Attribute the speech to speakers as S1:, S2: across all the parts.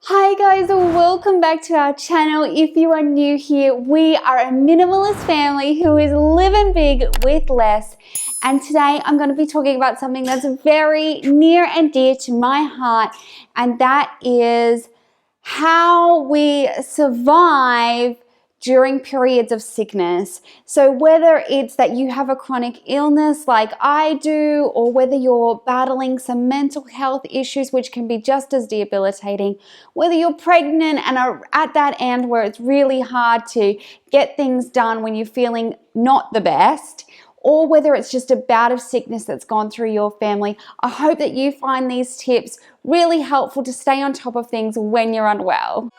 S1: Hi guys, welcome back to our channel. If you are new here, we are a minimalist family who is living big with less. And today I'm going to be talking about something that's very near and dear to my heart, and that is how we survive during periods of sickness. So whether it's that you have a chronic illness like I do, or whether you're battling some mental health issues which can be just as debilitating, whether you're pregnant and are at that end where it's really hard to get things done when you're feeling not the best, or whether it's just a bout of sickness that's gone through your family, I hope that you find these tips really helpful to stay on top of things when you're unwell.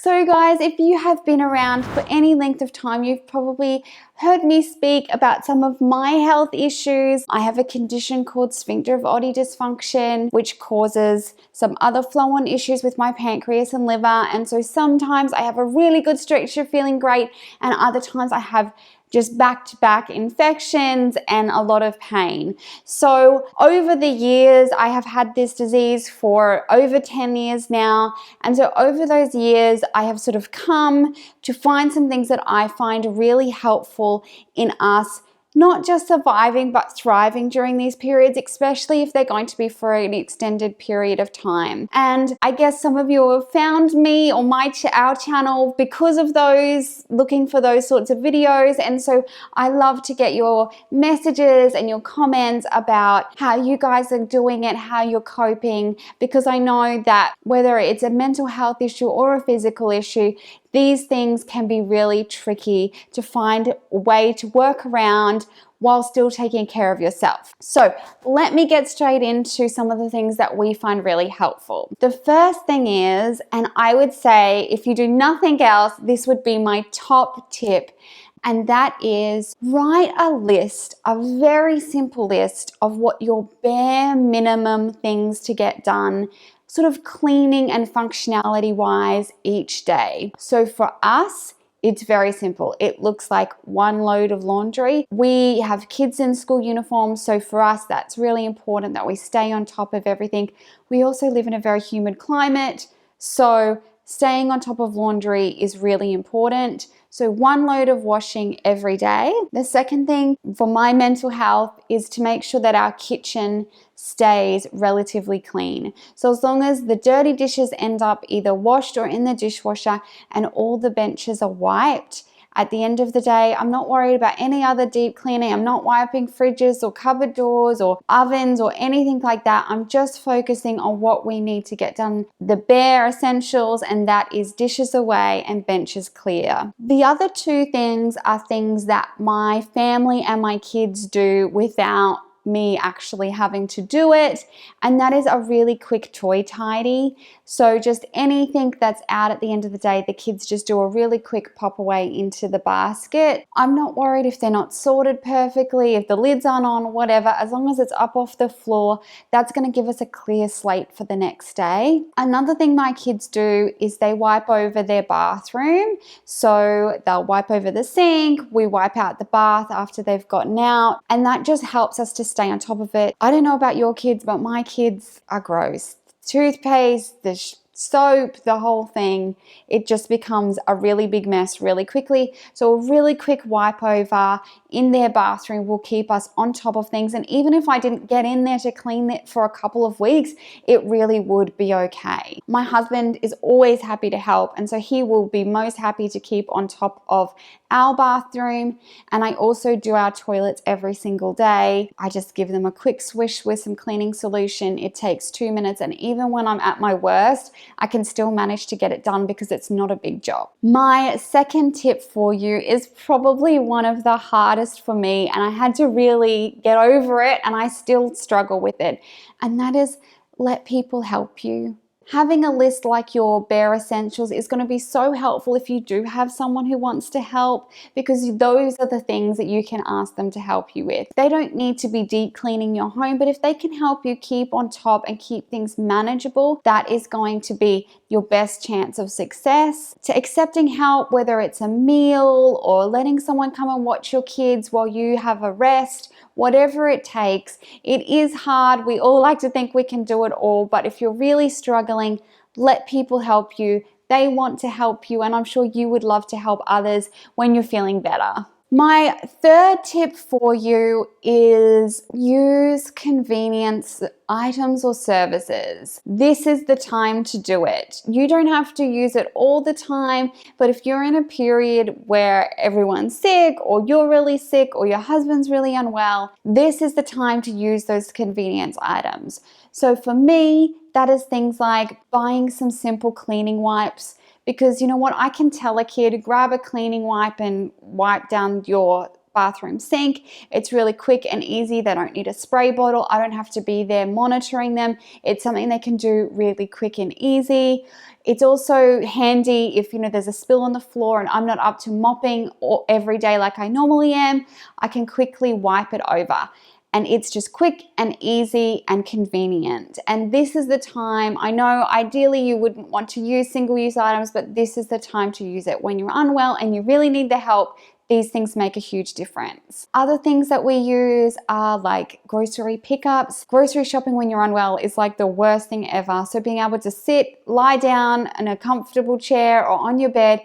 S1: So guys, if you have been around for any length of time, you've probably heard me speak about some of my health issues. I have a condition called sphincter of Oddi dysfunction, which causes some other flow-on issues with my pancreas and liver. And so sometimes I have a really good stretch of feeling great, and other times I have just back-to-back infections and a lot of pain. So over the years, I have had this disease for over 10 years now. And so over those years, I have sort of come to find some things that I find really helpful in us not just surviving, but thriving during these periods, especially if they're going to be for an extended period of time. And I guess some of you have found me or our channel because of those, looking for those sorts of videos. And so I love to get your messages and your comments about how you guys are doing it, how you're coping, because I know that whether it's a mental health issue or a physical issue, these things can be really tricky to find a way to work around while still taking care of yourself. So let me get straight into some of the things that we find really helpful. The first thing is, and I would say if you do nothing else, this would be my top tip, and that is write a list, a very simple list of what your bare minimum things to get done, sort of cleaning and functionality wise each day. So for us, it's very simple. It looks like one load of laundry. We have kids in school uniforms, so for us, that's really important that we stay on top of everything. We also live in a very humid climate, so staying on top of laundry is really important. So one load of washing every day. The second thing for my mental health is to make sure that our kitchen stays relatively clean. So as long as the dirty dishes end up either washed or in the dishwasher and all the benches are wiped, at the end of the day, I'm not worried about any other deep cleaning. I'm not wiping fridges or cupboard doors or ovens or anything like that. I'm just focusing on what we need to get done, the bare essentials, and that is dishes away and benches clear. The other two things are things that my family and my kids do without me actually having to do it, and that is a really quick toy tidy. So just anything that's out at the end of the day, the kids just do a really quick pop away into the basket. I'm not worried if they're not sorted perfectly, if the lids aren't on, whatever. As long as it's up off the floor, that's going to give us a clear slate for the next day. Another thing my kids do is they wipe over their bathroom. So they'll wipe over the sink, we wipe out the bath after they've gotten out, and that just helps us to stay on top of it. I don't know about your kids, but my kids are gross. Toothpaste, the soap, the whole thing, it just becomes a really big mess really quickly. So a really quick wipe over in their bathroom will keep us on top of things. And even if I didn't get in there to clean it for a couple of weeks, it really would be okay. My husband is always happy to help, and so he will be most happy to keep on top of our bathroom. And I also do our toilets every single day. I just give them a quick swish with some cleaning solution. It takes 2 minutes, and even when I'm at my worst, I can still manage to get it done because it's not a big job. My second tip for you is probably one of the hardest for me, and I had to really get over it, and I still struggle with it. And that is, let people help you. Having a list like your bare essentials is going to be so helpful if you do have someone who wants to help, because those are the things that you can ask them to help you with. They don't need to be deep cleaning your home, but if they can help you keep on top and keep things manageable, that is going to be your best chance of success. To accepting help, whether it's a meal or letting someone come and watch your kids while you have a rest, whatever it takes. It is hard. We all like to think we can do it all, but if you're really struggling, let people help you. They want to help you, and I'm sure you would love to help others when you're feeling better. My third tip for you is use convenience items or services. This is the time to do it. You don't have to use it all the time, but if you're in a period where everyone's sick, or you're really sick, or your husband's really unwell, this is the time to use those convenience items. So for me, that is things like buying some simple cleaning wipes. Because you know what, I can tell a kid, grab a cleaning wipe and wipe down your bathroom sink. It's really quick and easy. They don't need a spray bottle. I don't have to be there monitoring them. It's something they can do really quick and easy. It's also handy if there's a spill on the floor and I'm not up to mopping every day like I normally am. I can quickly wipe it over. And it's just quick and easy and convenient. And this is the time, I know ideally you wouldn't want to use single-use items, but this is the time to use it. When you're unwell and you really need the help, these things make a huge difference. Other things that we use are like grocery pickups. Grocery shopping when you're unwell is like the worst thing ever. So being able to lie down in a comfortable chair or on your bed,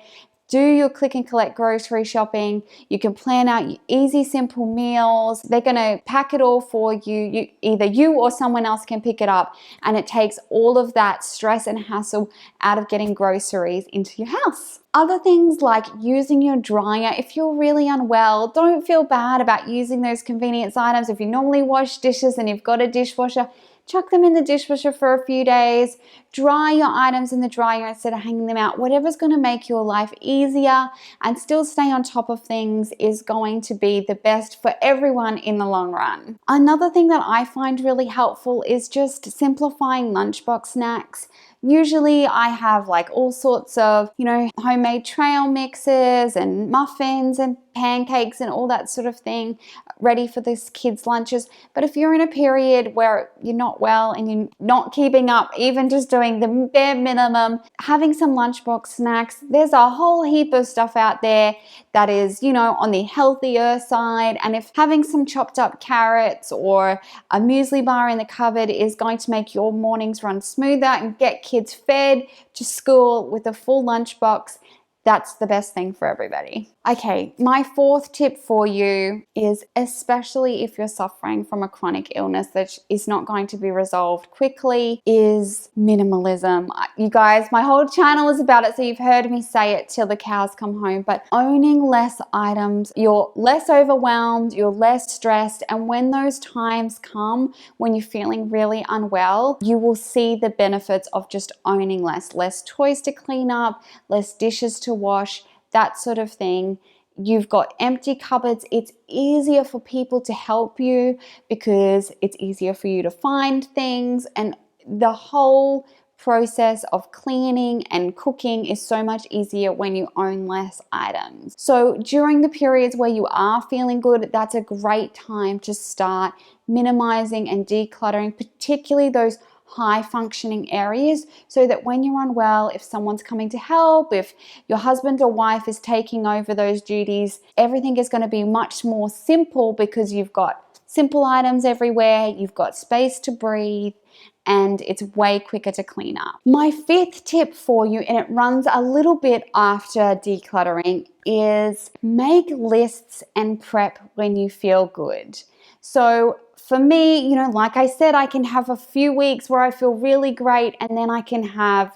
S1: do your click and collect grocery shopping. You can plan out easy, simple meals. They're gonna pack it all for you. Either you or someone else can pick it up, and it takes all of that stress and hassle out of getting groceries into your house. Other things like using your dryer. If you're really unwell, don't feel bad about using those convenience items. If you normally wash dishes and you've got a dishwasher, chuck them in the dishwasher for a few days. Dry your items in the dryer instead of hanging them out. Whatever's going to make your life easier and still stay on top of things is going to be the best for everyone in the long run. Another thing that I find really helpful is just simplifying lunchbox snacks. Usually I have like all sorts of, homemade trail mixes and muffins and pancakes and all that sort of thing ready for this kids' lunches. But if you're in a period where you're not well and you're not keeping up, even just doing the bare minimum, having some lunchbox snacks, there's a whole heap of stuff out there that is, on the healthier side. And if having some chopped up carrots or a muesli bar in the cupboard is going to make your mornings run smoother and get kids fed to school with a full lunchbox, that's the best thing for everybody. Okay, my fourth tip for you is, especially if you're suffering from a chronic illness that is not going to be resolved quickly, is minimalism. You guys, my whole channel is about it, so you've heard me say it till the cows come home, but owning less items, you're less overwhelmed, you're less stressed, and when those times come, when you're feeling really unwell, you will see the benefits of just owning less toys to clean up, less dishes to wash, that sort of thing. You've got empty cupboards. It's easier for people to help you because it's easier for you to find things, and the whole process of cleaning and cooking is so much easier when you own less items. So during the periods where you are feeling good, that's a great time to start minimizing and decluttering, particularly those high functioning areas, so that when you're unwell, if someone's coming to help, if your husband or wife is taking over those duties, everything is going to be much more simple because you've got simple items everywhere, you've got space to breathe, and it's way quicker to clean up. My fifth tip for you, and it runs a little bit after decluttering, is make lists and prep when you feel good. So for me, like I said, I can have a few weeks where I feel really great, and then I can have,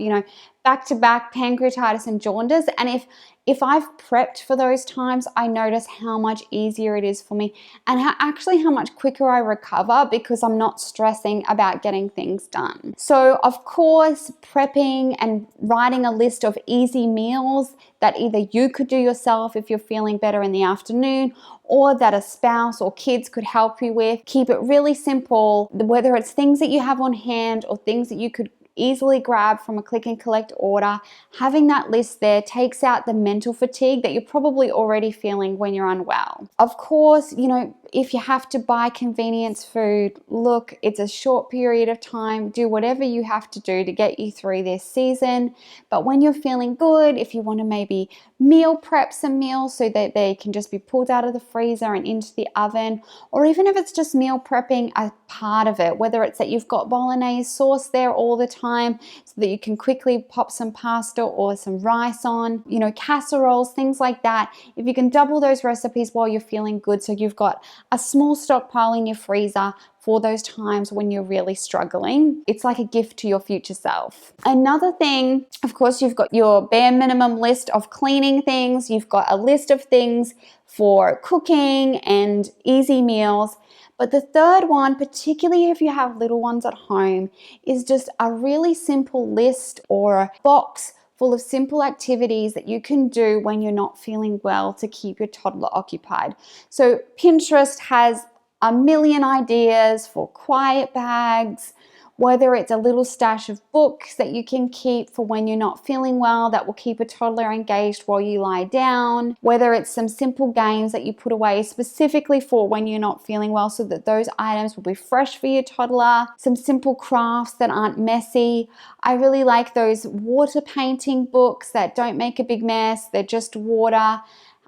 S1: back-to-back pancreatitis and jaundice. And if I've prepped for those times, I notice how much easier it is for me, and how much quicker I recover because I'm not stressing about getting things done. So of course, prepping and writing a list of easy meals that either you could do yourself if you're feeling better in the afternoon, or that a spouse or kids could help you with. Keep it really simple, whether it's things that you have on hand or things that you could easily grab from a click and collect order. Having that list there takes out the mental fatigue that you're probably already feeling when you're unwell. Of course, you know, if you have to buy convenience food, look, it's a short period of time. Do whatever you have to do to get you through this season. But when you're feeling good, if you want to maybe meal prep some meals so that they can just be pulled out of the freezer and into the oven, or even if it's just meal prepping a part of it, whether it's that you've got bolognese sauce there all the time so that you can quickly pop some pasta or some rice on, you know, casseroles, things like that. If you can double those recipes while you're feeling good, so you've got a small stockpile in your freezer for those times when you're really struggling, it's like a gift to your future self. Another thing, of course, you've got your bare minimum list of cleaning things. You've got a list of things for cooking and easy meals. But the third one, particularly if you have little ones at home, is just a really simple list or a box full of simple activities that you can do when you're not feeling well to keep your toddler occupied. So Pinterest has a million ideas for quiet bags, whether it's a little stash of books that you can keep for when you're not feeling well that will keep a toddler engaged while you lie down, whether it's some simple games that you put away specifically for when you're not feeling well so that those items will be fresh for your toddler, some simple crafts that aren't messy. I really like those water painting books that don't make a big mess, they're just water.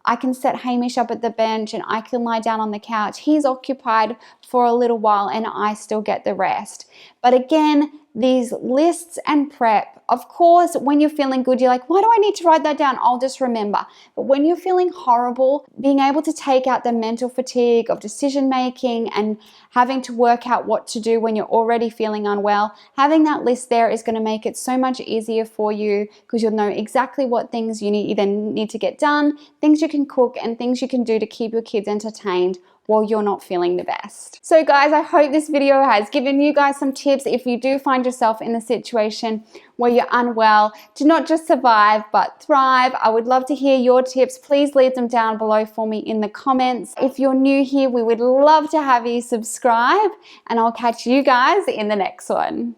S1: I can set Hamish up at the bench and I can lie down on the couch. He's occupied for a little while and I still get the rest. But again, these lists and prep, of course, when you're feeling good, you're like, why do I need to write that down? I'll just remember. But when you're feeling horrible, being able to take out the mental fatigue of decision making and having to work out what to do when you're already feeling unwell, having that list there is going to make it so much easier for you because you'll know exactly what things you need to get done, things you can cook, and things you can do to keep your kids entertained while you're not feeling the best. So guys, I hope this video has given you guys some tips if you do find yourself in a situation where you're unwell to not just survive but thrive. I would love to hear your tips. Please leave them down below for me in the comments. If you're new here, we would love to have you subscribe, and I'll catch you guys in the next one.